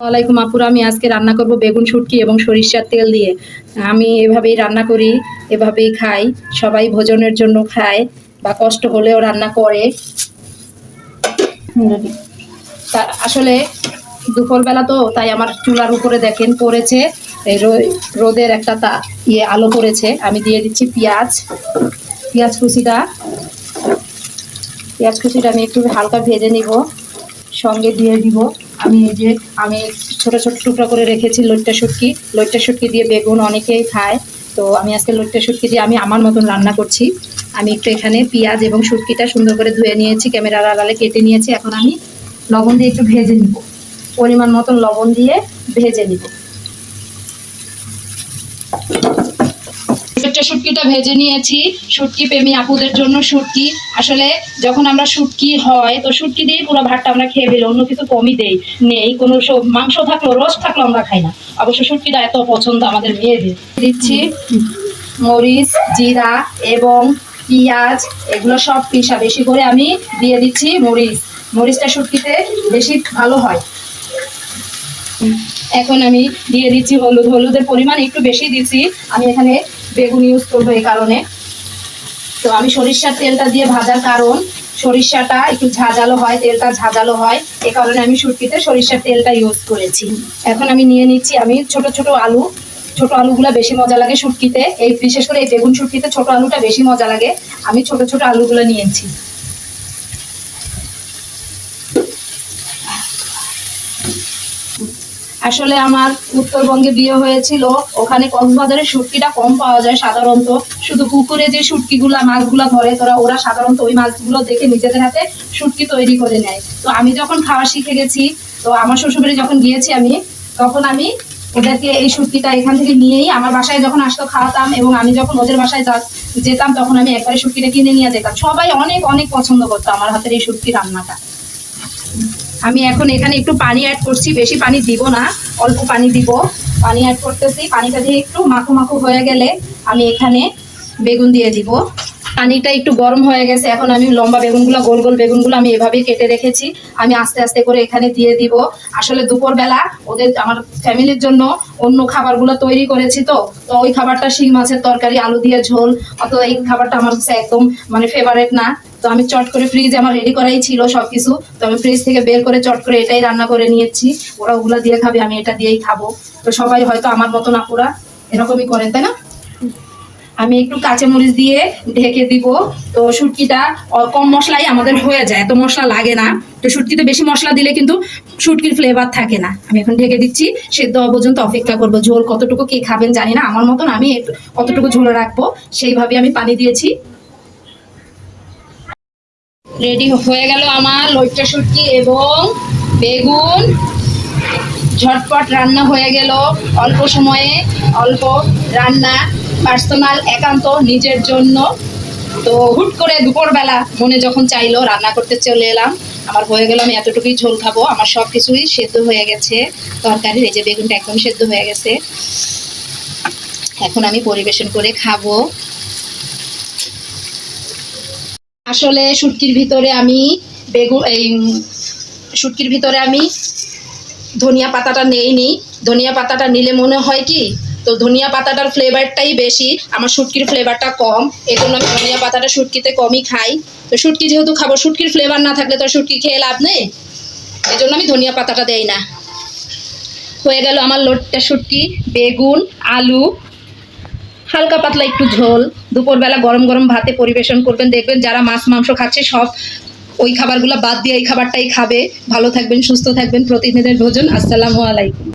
ওয়ালাইকুম আপুরা, আমি আজকে রান্না করব বেগুন শুটকি এবং সরিষার তেল দিয়ে। আমি এভাবেই রান্না করি, এভাবেই খাই। সবাই ভোজনের জন্য খায় বা কষ্ট হলেও রান্না করে। আসলে দুপুরবেলা তো, তাই আমার চুলার উপরে দেখেন পড়েছে এই রোদের একটা আলো পড়েছে। আমি দিয়ে দিচ্ছি পেঁয়াজ। পেঁয়াজ কুচিটা আমি একটু হালকা ভেজে নিব, সঙ্গে দিয়ে দিব আমি ছোট ছোট টুকরা করে রেখেছি লইট্টা শুটকি দিয়ে বেগুন অনেকেই খায়। তো আমি আজকে লইট্টা শুটকি দিয়ে আমি আমার মতন রান্না করছি। আমি একটু এখানে পেঁয়াজ এবং শুটকিটা সুন্দর করে ধুয়ে নিয়েছি, ক্যামেরার আড়ালে কেটে নিয়েছি। এখন আমি লবণ দিয়ে একটু ভেজে নিব, পরিমাণ মতন লবণ দিয়ে ভেজে নিব। শুটকিটা ভেজে নিয়েছি। শুটকি প্রেমী আপুদের জন্য শুটকি, আসলে যখন আমরা শুটকি হয় তো শুটকি দিয়ে পুরো ভাতটা আমরা খেয়ে ফেলি, অন্য কিছু কমই নেই। কোনো মাংস থাকলেও রস থাকলেও আমরা খাই না। অবশ্য শুটকিটা এত পছন্দ আমাদের মেয়েদের। দিচ্ছি মরিচ, জিরা এবং পেঁয়াজ, এগুলো সব পিসা বেশি করে আমি দিয়ে দিচ্ছি। মরিচটা শুটকিতে বেশি ভালো হয়। এখন আমি দিয়ে দিচ্ছি হলুদের পরিমাণ একটু বেশি দিচ্ছি। আমি এখানে বেগুন ইউজ করবো এই কারণে। তো আমি সরিষার তেলটা দিয়ে ভাজার কারণ, সরিষাটা একটু ঝাঁঝালো হয়, তেলটা ঝাঁঝালো হয়, এ কারণে আমি শুটকিতে সরিষার তেলটা ইউজ করেছি। এখন আমি নিয়ে নিচ্ছি আমি ছোট আলুগুলা বেশি মজা লাগে শুটকিতে, বিশেষ করে এই বেগুন শুটকিতে ছোট আলুটা বেশি মজা লাগে। আমি ছোট আলুগুলো নিয়েছি। আসলে আমার উত্তরবঙ্গে বিয়ে হয়েছিল, ওখানে কক্সবাজারে শুটকিটা কম পাওয়া যায় সাধারণত। শুধু পুকুরে যে মাছগুলা ধরে ওরা সাধারণত ওই মাছগুলো দেখে নিজেদের হাতে শুটকি তৈরি করে নেয়। তো আমি যখন খাওয়া শিখে গেছি, তো আমার শ্বশুরবাড়ি যখন গিয়েছি আমি, তখন আমি ওদেরকে এই শুটকিটা এখান থেকে নিয়েই আমার বাসায় যখন আসতো খাওয়াতাম, এবং আমি যখন ওদের বাসায় যেতাম তখন আমি একবারে শুটকিটা কিনে নিয়ে যেতাম। সবাই অনেক অনেক পছন্দ করতো আমার হাতের এই শুটকি রান্নাটা। আমি এখন এখানে একটু পানি অ্যাড করছি, বেশি পানি দিব না, অল্প পানি দিব। পানি অ্যাড করতেছি, পানিটা দিয়ে একটু মাখো হয়ে গেলে আমি এখানে বেগুন দিয়ে দিব। পানিটা একটু গরম হয়ে গেছে, এখন আমি লম্বা বেগুনগুলো, গোল বেগুনগুলো আমি এভাবেই কেটে রেখেছি, আমি আস্তে আস্তে করে এখানে দিয়ে দিব। আসলে দুপুরবেলা আমার ফ্যামিলির জন্য অন্য খাবারগুলো তৈরি করেছি, তো ওই খাবারটা শিং মাছের তরকারি, আলু দিয়ে ঝোল, অত এই খাবারটা আমার কাছে একদম ফেভারিট না। তো আমি চট করে ফ্রিজে আমার রেডি করাই ছিল সবকিছু, তো আমি ফ্রিজ থেকে বের করে চট করে এটাই রান্না করে নিয়েছি। ওরা ওগুলা দিয়ে খাবে, আমি এটা দিয়েই খাবো। তো সবাই হয়তো আমার মতন আপুরা এরকমই করেন, তাই না? আমি একটু কাঁচামরিচ দিয়ে ঢেকে দিব। তো শুটকিটা কম মশলাই আমাদের হয়ে যায়, এত মশলা লাগে না। তো শুটকিতে বেশি মশলা দিলে কিন্তু শুটকির ফ্লেভার থাকে না। আমি এখন ঢেকে দিচ্ছি, সেদ্ধ হওয়া পর্যন্ত অপেক্ষা করবো। ঝোল কতটুকু কে খাবেন জানি না, আমার মতন আমি কতটুকু ঝোল রাখবো সেইভাবে আমি পানি দিয়েছি। রেডি হয়ে গেল আমার লইট্টা শুটকি এবং বেগুন। ঝটপট রান্না হয়ে গেল, অল্প সময়ে অল্প রান্না, পার্সোনাল, একান্ত নিজের জন্য। তো হুট করে দুপুরবেলা মনে যখন চাইলো রান্না করতে চলে এলাম। আমার হয়ে গেল, আমি এতটুকুই ঝোল খাবো। আমার সব কিছুই সেদ্ধ হয়ে গেছে তরকারির, এই যে বেগুনটা একদম সেদ্ধ হয়ে গেছে। এখন আমি পরিবেশন করে খাবো। আসলে শুটকির ভিতরে আমি ধনিয়া পাতাটা নেইনি। ধনিয়া পাতাটা নিলে মনে হয় কি, তো ধনিয়া পাতাটার ফ্লেভারটাই বেশি, আমার শুটকির ফ্লেভারটা কম। এই জন্য আমি ধনিয়া পাতাটা শুটকিতে কমই খাই। তো শুটকি যেহেতু খাবো, শুটকির ফ্লেভার না থাকলে তো শুটকি খেয়ে লাভ নেই, এই জন্য আমি ধনিয়া পাতাটা দেই না। হয়ে গেল আমার লইট্টা শুটকি, বেগুন, আলু, হালকা পাতলা একটু ঝোল। দুপুরবেলা গরম গরম ভাতে পরিবেশন করবেন, দেখবেন যারা মাছ মাংস খাচ্ছে সব ওই খাবারগুলো বাদ দিয়ে এই খাবারটাই খাবে। ভালো থাকবেন, সুস্থ থাকবেন। প্রতিদিনের ভোজন। আসসালামু আলাইকুম।